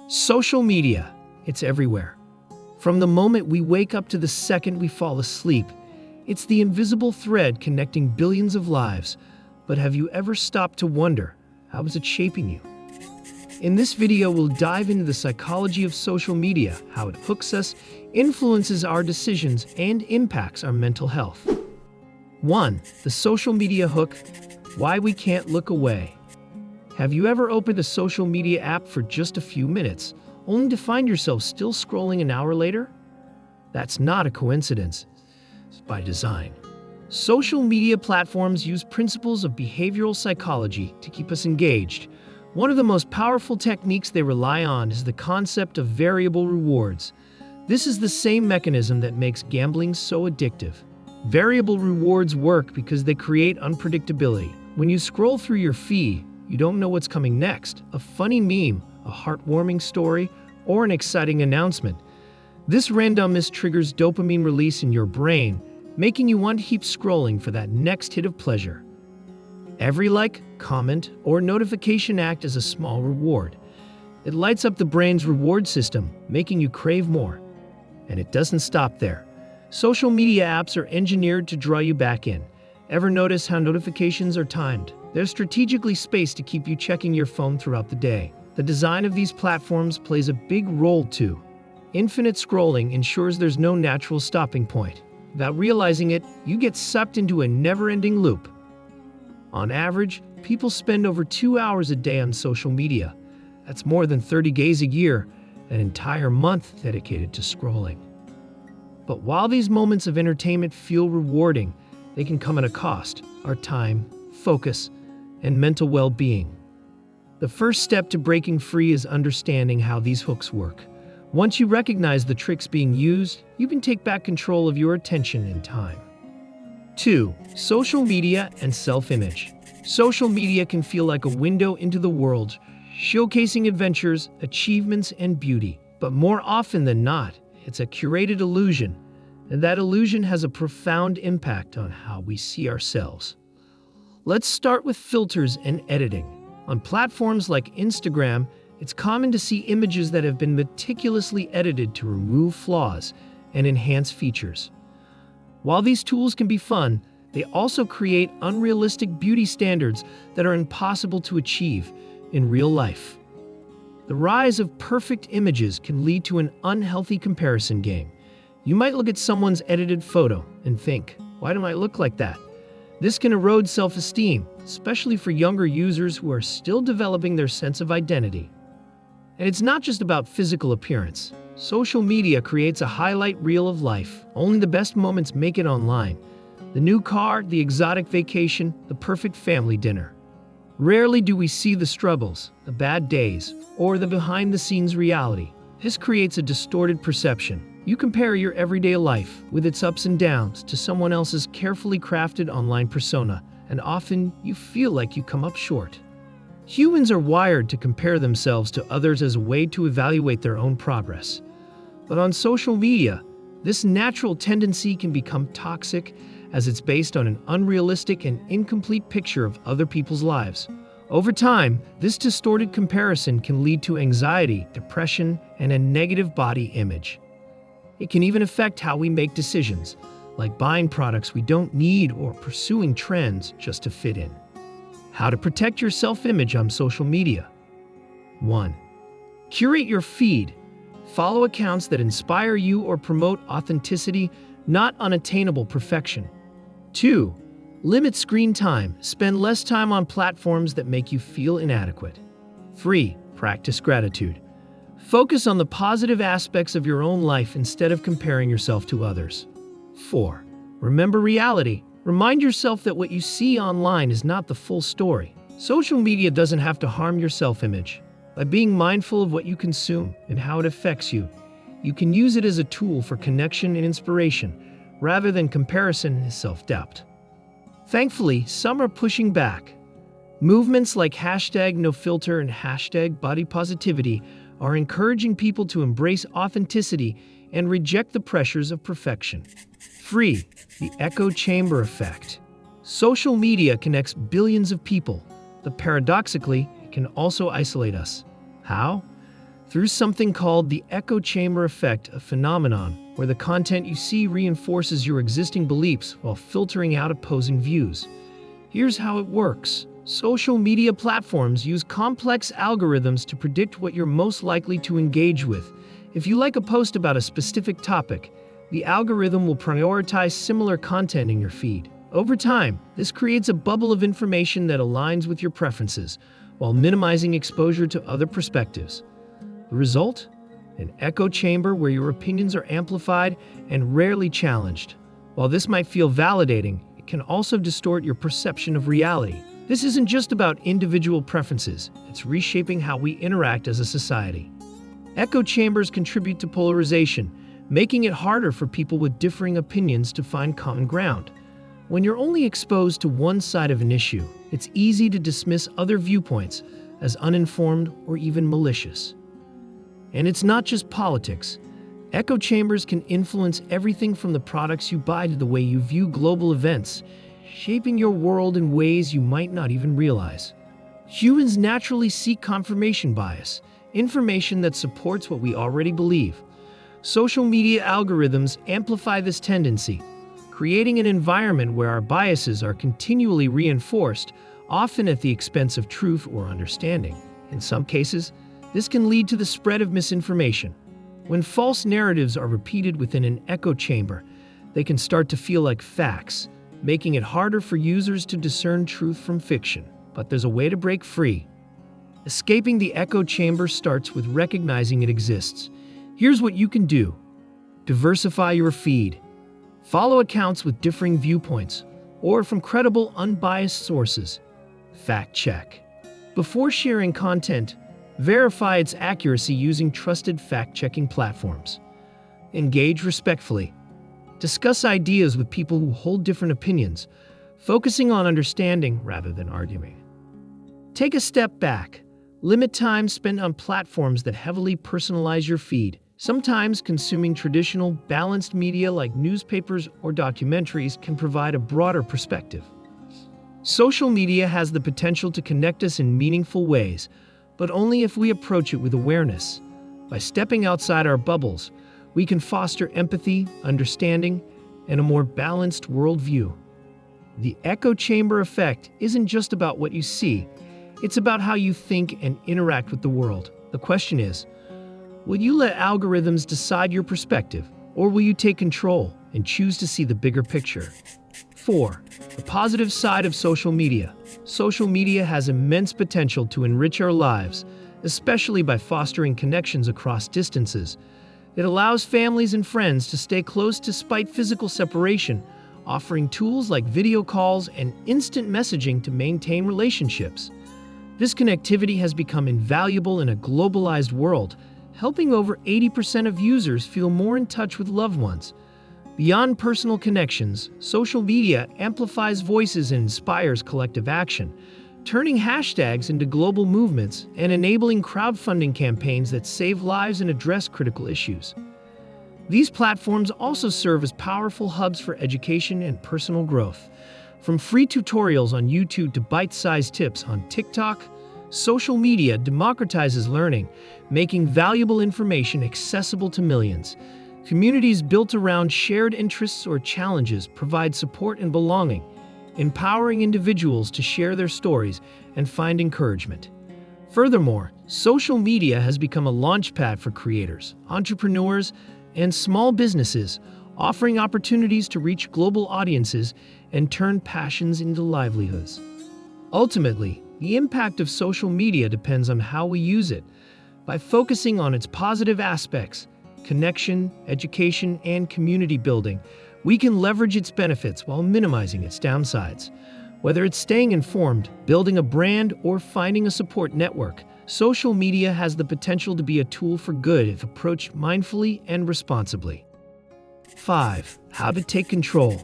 Social media, it's everywhere. From the moment we wake up to the second we fall asleep, it's the invisible thread connecting billions of lives. But have you ever stopped to wonder, how is it shaping you? In this video, we'll dive into the psychology of social media, how it hooks us, influences our decisions, and impacts our mental health. 1. The social media hook, why we can't look away. Have you ever opened a social media app for just a few minutes, only to find yourself still scrolling an hour later? That's not a coincidence. It's by design. Social media platforms use principles of behavioral psychology to keep us engaged. One of the most powerful techniques they rely on is the concept of variable rewards. This is the same mechanism that makes gambling so addictive. Variable rewards work because they create unpredictability. When you scroll through your feed, you don't know what's coming next. A funny meme, a heartwarming story, or an exciting announcement. This randomness triggers dopamine release in your brain, making you want to keep scrolling for that next hit of pleasure. Every like, comment, or notification act as a small reward. It lights up the brain's reward system, making you crave more. And it doesn't stop there. Social media apps are engineered to draw you back in. Ever notice how notifications are timed? They're strategically spaced to keep you checking your phone throughout the day. The design of these platforms plays a big role too. Infinite scrolling ensures there's no natural stopping point. Without realizing it, you get sucked into a never-ending loop. On average, people spend over 2 hours a day on social media. That's more than 30 days a year, an entire month dedicated to scrolling. But while these moments of entertainment feel rewarding, they can come at a cost: our time, focus, and mental well-being. The first step to breaking free is understanding how these hooks work. Once you recognize the tricks being used, you can take back control of your attention and time. 2. Social media and self-image. Social media can feel like a window into the world, showcasing adventures, achievements, and beauty. But more often than not, it's a curated illusion, and that illusion has a profound impact on how we see ourselves. Let's start with filters and editing. On platforms like Instagram, it's common to see images that have been meticulously edited to remove flaws and enhance features. While these tools can be fun, they also create unrealistic beauty standards that are impossible to achieve in real life. The rise of perfect images can lead to an unhealthy comparison game. You might look at someone's edited photo and think, why do I look like that? This can erode self-esteem, especially for younger users who are still developing their sense of identity. And it's not just about physical appearance. Social media creates a highlight reel of life. Only the best moments make it online. The new car, the exotic vacation, the perfect family dinner. Rarely do we see the struggles, the bad days, or the behind-the-scenes reality. This creates a distorted perception. You compare your everyday life, with its ups and downs, to someone else's carefully crafted online persona, and often you feel like you come up short. Humans are wired to compare themselves to others as a way to evaluate their own progress. But on social media, this natural tendency can become toxic, as it's based on an unrealistic and incomplete picture of other people's lives. Over time, this distorted comparison can lead to anxiety, depression, and a negative body image. It can even affect how we make decisions, like buying products we don't need or pursuing trends just to fit in. How to protect your self-image on social media. 1. Curate your feed. Follow accounts that inspire you or promote authenticity, not unattainable perfection. 2. Limit screen time. Spend less time on platforms that make you feel inadequate. 3. Practice gratitude. Focus on the positive aspects of your own life instead of comparing yourself to others. 4. Remember reality. Remind yourself that what you see online is not the full story. Social media doesn't have to harm your self-image. By being mindful of what you consume and how it affects you, you can use it as a tool for connection and inspiration, rather than comparison and self-doubt. Thankfully, some are pushing back. Movements like #NoFilter and #BodyPositivity are encouraging people to embrace authenticity and reject the pressures of perfection. 3. The echo chamber effect. Social media connects billions of people, but paradoxically, it can also isolate us. How? through something called the echo chamber effect, a phenomenon where the content you see reinforces your existing beliefs while filtering out opposing views. Here's how it works. Social media platforms use complex algorithms to predict what you're most likely to engage with. If you like a post about a specific topic, the algorithm will prioritize similar content in your feed. Over time, this creates a bubble of information that aligns with your preferences, while minimizing exposure to other perspectives. The result? An echo chamber where your opinions are amplified and rarely challenged. While this might feel validating, it can also distort your perception of reality. This isn't just about individual preferences, it's reshaping how we interact as a society. Echo chambers contribute to polarization, making it harder for people with differing opinions to find common ground. When you're only exposed to one side of an issue, it's easy to dismiss other viewpoints as uninformed or even malicious. And it's not just politics. Echo chambers can influence everything from the products you buy to the way you view global events, shaping your world in ways you might not even realize. Humans naturally seek confirmation bias, information that supports what we already believe. Social media algorithms amplify this tendency, creating an environment where our biases are continually reinforced, often at the expense of truth or understanding. In some cases, this can lead to the spread of misinformation. When false narratives are repeated within an echo chamber, they can start to feel like facts, making it harder for users to discern truth from fiction. But there's a way to break free. Escaping the echo chamber starts with recognizing it exists. Here's what you can do. Diversify your feed. Follow accounts with differing viewpoints or from credible, unbiased sources. Fact check. Before sharing content, verify its accuracy using trusted fact-checking platforms. Engage respectfully. Discuss ideas with people who hold different opinions, focusing on understanding rather than arguing. Take a step back. Limit time spent on platforms that heavily personalize your feed. Sometimes consuming traditional, balanced media like newspapers or documentaries can provide a broader perspective. Social media has the potential to connect us in meaningful ways, but only if we approach it with awareness. By stepping outside our bubbles, we can foster empathy, understanding, and a more balanced worldview. The echo chamber effect isn't just about what you see, it's about how you think and interact with the world. The question is, will you let algorithms decide your perspective, or will you take control and choose to see the bigger picture? 4. The positive side of social media. Social media has immense potential to enrich our lives, especially by fostering connections across distances. It allows families and friends to stay close despite physical separation, offering tools like video calls and instant messaging to maintain relationships. This connectivity has become invaluable in a globalized world, helping over 80% of users feel more in touch with loved ones. Beyond personal connections, social media amplifies voices and inspires collective action, turning hashtags into global movements and enabling crowdfunding campaigns that save lives and address critical issues. These platforms also serve as powerful hubs for education and personal growth. From free tutorials on YouTube to bite-sized tips on TikTok, social media democratizes learning, making valuable information accessible to millions. Communities built around shared interests or challenges provide support and belonging, empowering individuals to share their stories and find encouragement. Furthermore, social media has become a launchpad for creators, entrepreneurs, and small businesses, offering opportunities to reach global audiences and turn passions into livelihoods. Ultimately, the impact of social media depends on how we use it. By focusing on its positive aspects, connection, education, and community building, we can leverage its benefits while minimizing its downsides. Whether it's staying informed, building a brand, or finding a support network, social media has the potential to be a tool for good if approached mindfully and responsibly. 5. How to take control.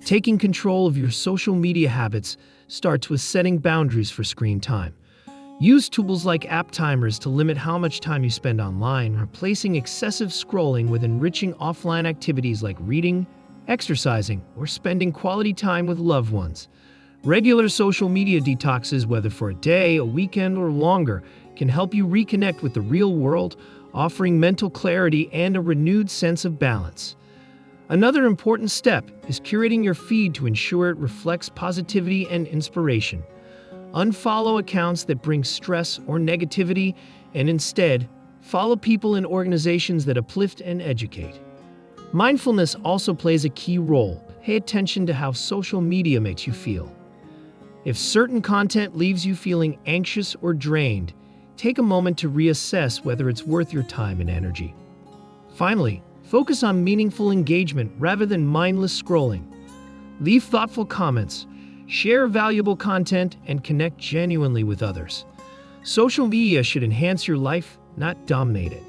Taking control of your social media habits starts with setting boundaries for screen time. Use tools like app timers to limit how much time you spend online, replacing excessive scrolling with enriching offline activities like reading, exercising, or spending quality time with loved ones. Regular social media detoxes, whether for a day, a weekend, or longer, can help you reconnect with the real world, offering mental clarity and a renewed sense of balance. Another important step is curating your feed to ensure it reflects positivity and inspiration. Unfollow accounts that bring stress or negativity, and instead, follow people and organizations that uplift and educate. Mindfulness also plays a key role. Pay attention to how social media makes you feel. If certain content leaves you feeling anxious or drained, take a moment to reassess whether it's worth your time and energy. Finally, focus on meaningful engagement rather than mindless scrolling. Leave thoughtful comments, share valuable content, and connect genuinely with others. Social media should enhance your life, not dominate it.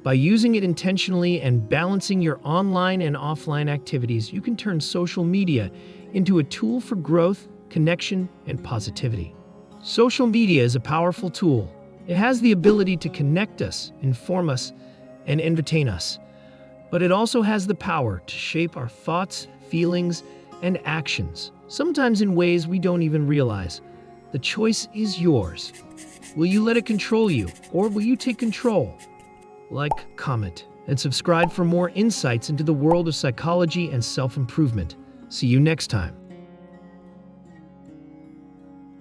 By using it intentionally and balancing your online and offline activities, you can turn social media into a tool for growth, connection, and positivity. Social media is a powerful tool. It has the ability to connect us, inform us, and entertain us. But it also has the power to shape our thoughts, feelings, and actions, sometimes in ways we don't even realize. The choice is yours. Will you let it control you, or will you take control? Like, comment, and subscribe for more insights into the world of psychology and self-improvement. See you next time.